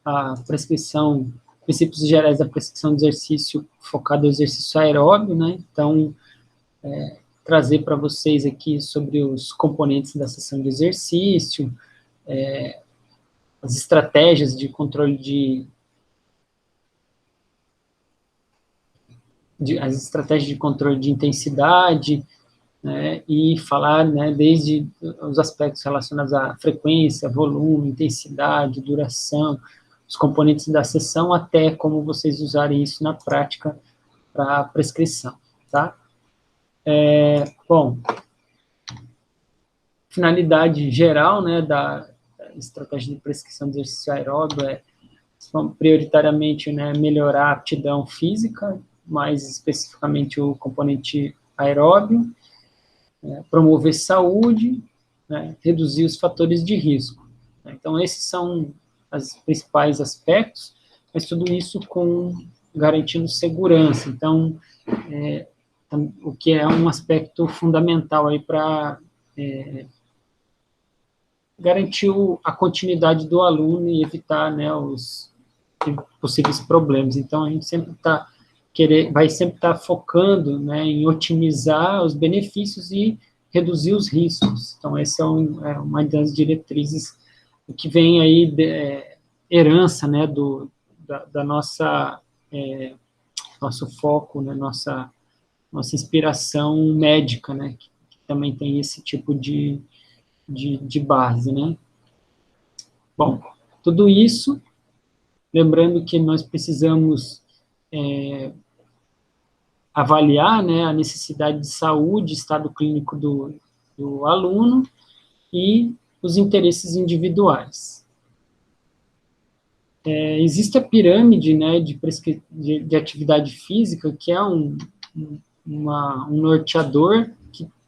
a prescrição, princípios gerais da prescrição de exercício focado no exercício aeróbio, né? Então, trazer para vocês aqui sobre os componentes da sessão de exercício, as estratégias de controle as estratégias de controle de intensidade, né, e falar, né, desde os aspectos relacionados à frequência, volume, intensidade, duração, os componentes da sessão, até como vocês usarem isso na prática para a prescrição, tá? Bom, finalidade geral, né, da estratégia de prescrição de exercício aeróbio prioritariamente, né, melhorar a aptidão física, mais especificamente o componente aeróbio, promover saúde, né, reduzir os fatores de risco. Então, esses são os principais aspectos, mas tudo isso garantindo segurança. Então, o que é um aspecto fundamental aí para garantir a continuidade do aluno e evitar, né, os possíveis problemas. Então, a gente sempre vai sempre estar focando, né, em otimizar os benefícios e reduzir os riscos. Então, essa é uma das diretrizes que vem aí, herança, né, da nossa, nosso foco, né, nossa inspiração médica, né, que também tem esse tipo de base, né. Bom, tudo isso, lembrando que nós precisamos avaliar, né, a necessidade de saúde, estado clínico do aluno e os interesses individuais. Existe a pirâmide, né, de atividade física, que é um norteador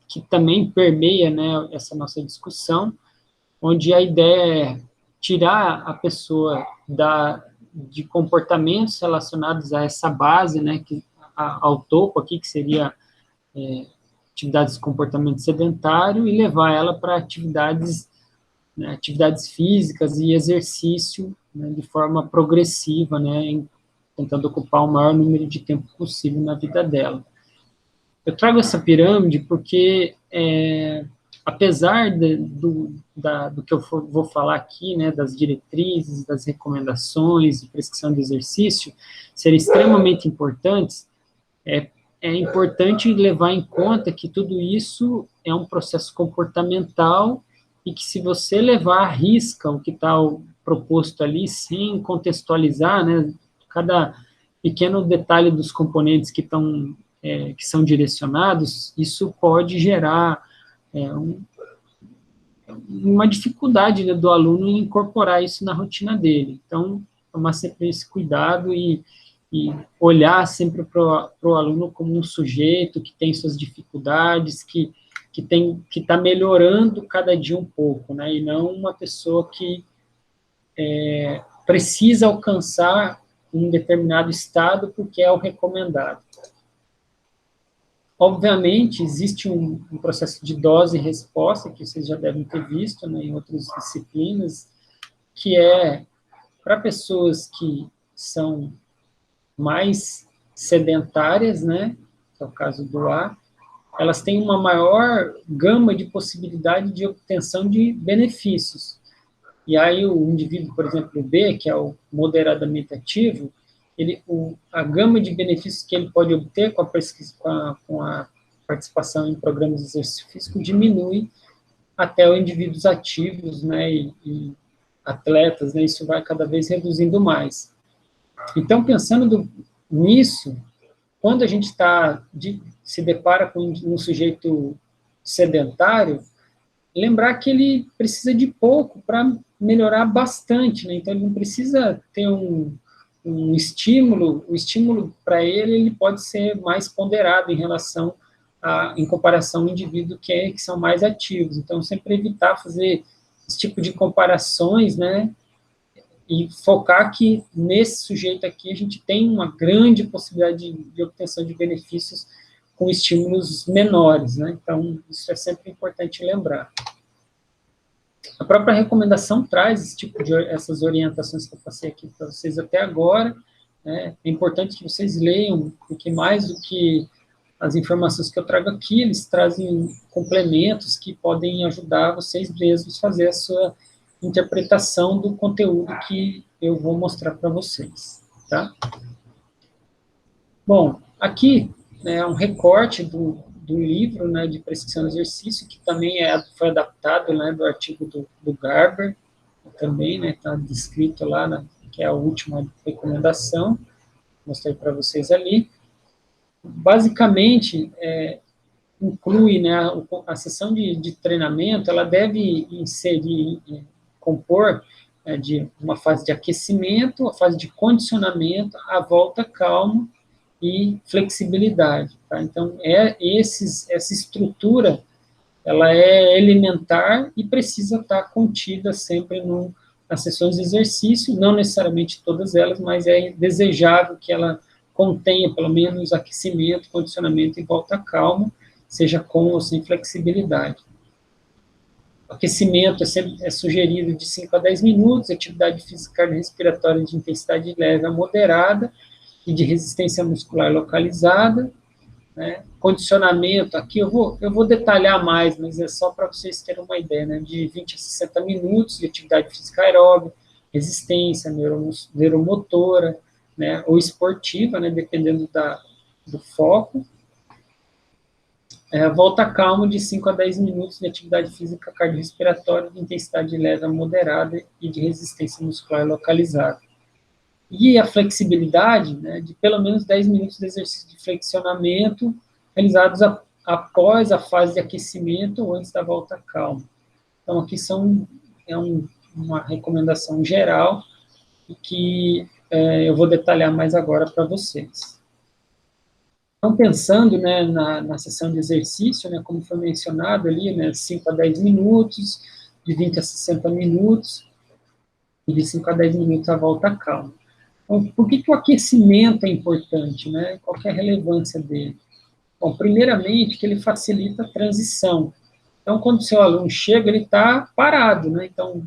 que também permeia, né, essa nossa discussão, onde a ideia é tirar a pessoa de comportamentos relacionados a essa base, né, ao topo aqui, que seria atividades de comportamento sedentário, e levar ela para atividades físicas e exercício, né, de forma progressiva, né, tentando ocupar o maior número de tempo possível na vida dela. Eu trago essa pirâmide porque, apesar do que eu vou falar aqui, né, das diretrizes, das recomendações de prescrição de exercício, serem extremamente importantes, é importante levar em conta que tudo isso é um processo comportamental e que, se você levar à risca o que está proposto ali, sem contextualizar, né, cada pequeno detalhe dos componentes que são direcionados, isso pode gerar uma dificuldade, né, do aluno em incorporar isso na rotina dele. Então, tomar sempre esse cuidado e olhar sempre para o aluno como um sujeito que tem suas dificuldades, que está melhorando cada dia um pouco, né, e não uma pessoa que precisa alcançar um determinado estado porque é o recomendado. Obviamente, existe um processo de dose e resposta, que vocês já devem ter visto, né, em outras disciplinas, que é para pessoas que são mais sedentárias, né, que é o caso do A, elas têm uma maior gama de possibilidade de obtenção de benefícios. E aí o indivíduo, por exemplo, o B, que é o moderadamente ativo, a gama de benefícios que ele pode obter com a participação em programas de exercício físico diminui até os indivíduos ativos, né, e atletas, né, isso vai cada vez reduzindo mais. Então, pensando nisso, quando a gente se depara com um sujeito sedentário, lembrar que ele precisa de pouco para melhorar bastante, né? Então, ele não precisa ter um estímulo. O estímulo para ele pode ser mais ponderado em comparação ao indivíduo que são mais ativos. Então, sempre evitar fazer esse tipo de comparações, né? E focar que nesse sujeito aqui a gente tem uma grande possibilidade de obtenção de benefícios com estímulos menores, né? Então, isso é sempre importante lembrar. A própria recomendação traz esse tipo de, essas orientações que eu passei aqui para vocês até agora, né? É importante que vocês leiam, porque mais do que as informações que eu trago aqui, eles trazem complementos que podem ajudar vocês mesmos a fazer a sua interpretação do conteúdo que eu vou mostrar para vocês, tá? Bom, aqui é um recorte do livro, né, de prescrição de exercício, que também foi adaptado, né, do artigo do Garber, também, né, está descrito lá, que é a última recomendação, mostrei para vocês ali. Basicamente, inclui, né, a sessão de treinamento, ela deve inserir, compor de uma fase de aquecimento, a fase de condicionamento, a volta calma e flexibilidade. Tá? Então, essa estrutura, ela é elementar e precisa estar contida sempre nas sessões de exercício, não necessariamente todas elas, mas é desejável que ela contenha pelo menos aquecimento, condicionamento e volta calma, seja com ou sem flexibilidade. O aquecimento é sugerido de 5 a 10 minutos, atividade física cardiorrespiratória de intensidade leve a moderada e de resistência muscular localizada, né? Condicionamento, aqui eu vou detalhar mais, mas é só para vocês terem uma ideia, né? De 20 a 60 minutos de atividade física aeróbica, resistência neuromotora, né? Ou esportiva, né? Dependendo do foco. Volta calma de 5 a 10 minutos de atividade física cardiorrespiratória de intensidade leve a moderada e de resistência muscular localizada. E a flexibilidade, né, de pelo menos 10 minutos de exercício de flexionamento realizados após a fase de aquecimento ou antes da volta calma. Então, aqui uma recomendação geral e que eu vou detalhar mais agora para vocês. Então, pensando, né, na sessão de exercício, né, como foi mencionado ali, né, 5 a 10 minutos, de 20 a 60 minutos, e de 5 a 10 minutos a volta calma. Então, por que o aquecimento é importante, né? Qual que é a relevância dele? Bom, primeiramente, que ele facilita a transição. Então, quando o seu aluno chega, ele está parado, né? Então,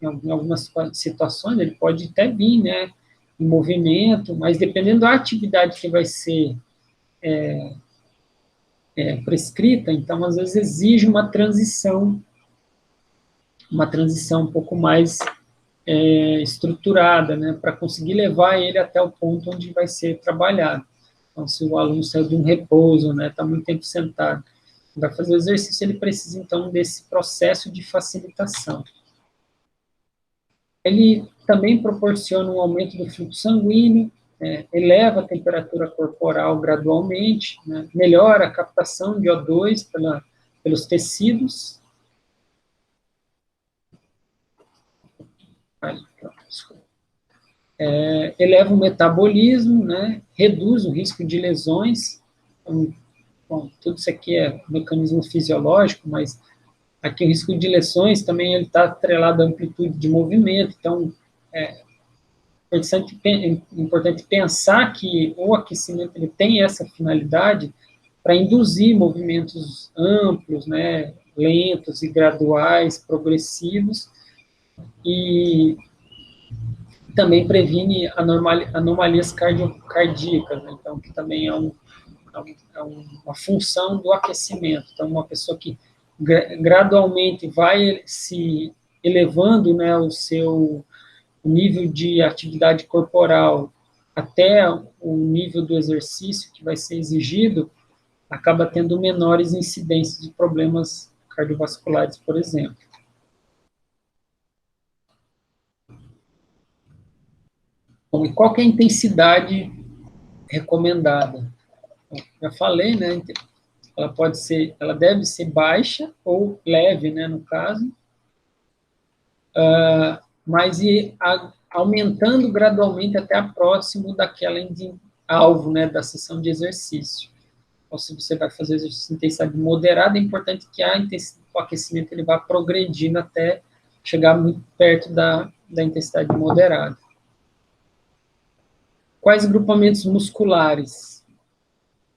em algumas situações, ele pode até vir, né, em movimento, mas dependendo da atividade que vai ser prescrita, então, às vezes, exige uma transição um pouco mais estruturada, né, para conseguir levar ele até o ponto onde vai ser trabalhado. Então, se o aluno saiu de um repouso, né, está muito tempo sentado, vai fazer o exercício, ele precisa, então, desse processo de facilitação. Ele também proporciona um aumento do fluxo sanguíneo, eleva a temperatura corporal gradualmente, né, melhora a captação de O2 pelos tecidos. Eleva o metabolismo, né, reduz o risco de lesões. Então, bom, tudo isso aqui é um mecanismo fisiológico, mas aqui o risco de lesões também está atrelado à amplitude de movimento, então é importante pensar que o aquecimento ele tem essa finalidade para induzir movimentos amplos, né, lentos e graduais, progressivos, e também previne anomalias cardíacas, né? Então, que também é uma função do aquecimento. Então, uma pessoa que gradualmente vai se elevando, né, o nível de atividade corporal até o nível do exercício que vai ser exigido, acaba tendo menores incidências de problemas cardiovasculares, por exemplo. Bom, e qual que é a intensidade recomendada? Já falei, né? Ela deve ser baixa ou leve, né, no caso, mas aumentando gradualmente até próximo daquela alvo, né, da sessão de exercício. Ou se você vai fazer exercício de intensidade moderada, é importante que o aquecimento ele vá progredindo até chegar muito perto da intensidade moderada. Quais grupamentos musculares?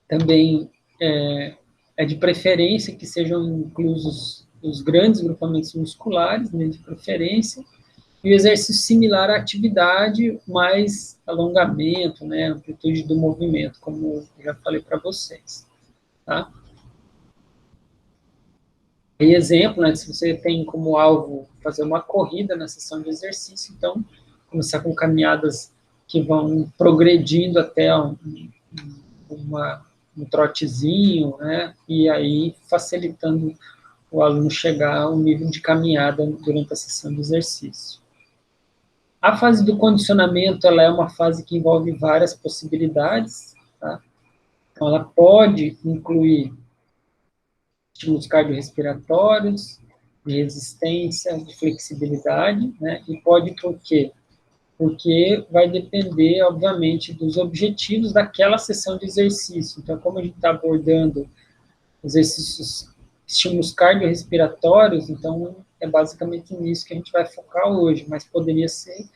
Também é de preferência que sejam inclusos os grandes grupamentos musculares, né, de preferência, e o exercício similar à atividade, mais alongamento, né, amplitude do movimento, como eu já falei para vocês, tá? E exemplo, né, se você tem como alvo fazer uma corrida na sessão de exercício, então, começar com caminhadas que vão progredindo até um trotezinho, né, e aí facilitando o aluno chegar ao nível de caminhada durante a sessão de exercício. A fase do condicionamento, ela é uma fase que envolve várias possibilidades, tá? Então, ela pode incluir estímulos cardiorrespiratórios, de resistência, de flexibilidade, né? E pode por quê? Porque vai depender, obviamente, dos objetivos daquela sessão de exercício. Então, como a gente está abordando exercícios, estímulos cardiorrespiratórios, então é basicamente nisso que a gente vai focar hoje, mas poderia ser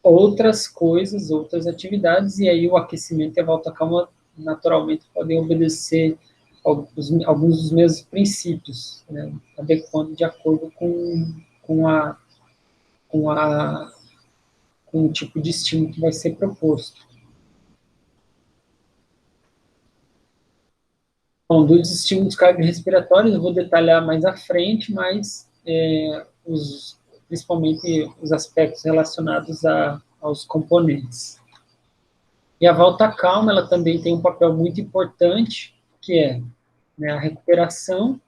outras coisas, outras atividades, e aí o aquecimento e a volta calma naturalmente podem obedecer alguns dos mesmos princípios, né, adequando de acordo com, a, com, a, com o tipo de estímulo que vai ser proposto. Bom, dos estímulos cardiorrespiratórios eu vou detalhar mais à frente, mas principalmente os aspectos relacionados aos componentes. E a volta calma, ela também tem um papel muito importante, que é, né, a recuperação.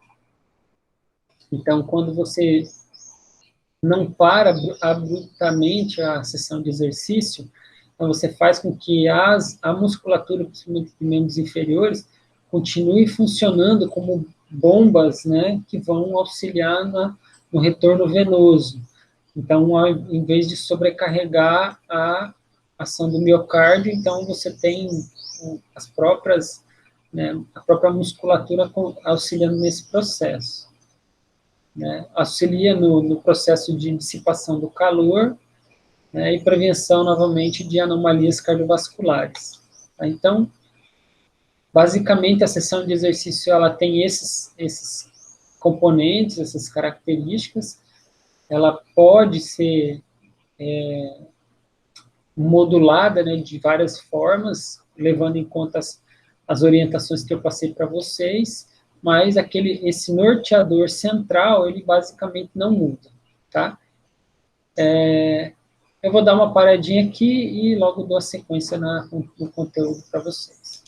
Então, quando você não para abruptamente a sessão de exercício, então você faz com que a musculatura, principalmente de membros inferiores, continue funcionando como bombas, né, que vão auxiliar no retorno venoso. Então, em vez de sobrecarregar a ação do miocárdio, então você tem as próprias, né, a própria musculatura auxiliando nesse processo. Né, auxilia no processo de dissipação do calor, né, e prevenção, novamente, de anomalias cardiovasculares. Tá? Então, basicamente, a sessão de exercício ela tem esses componentes, essas características. Ela pode ser modulada, né, de várias formas, levando em conta as orientações que eu passei para vocês, mas esse norteador central, ele basicamente não muda, tá? Eu vou dar uma paradinha aqui e logo dou a sequência no conteúdo para vocês.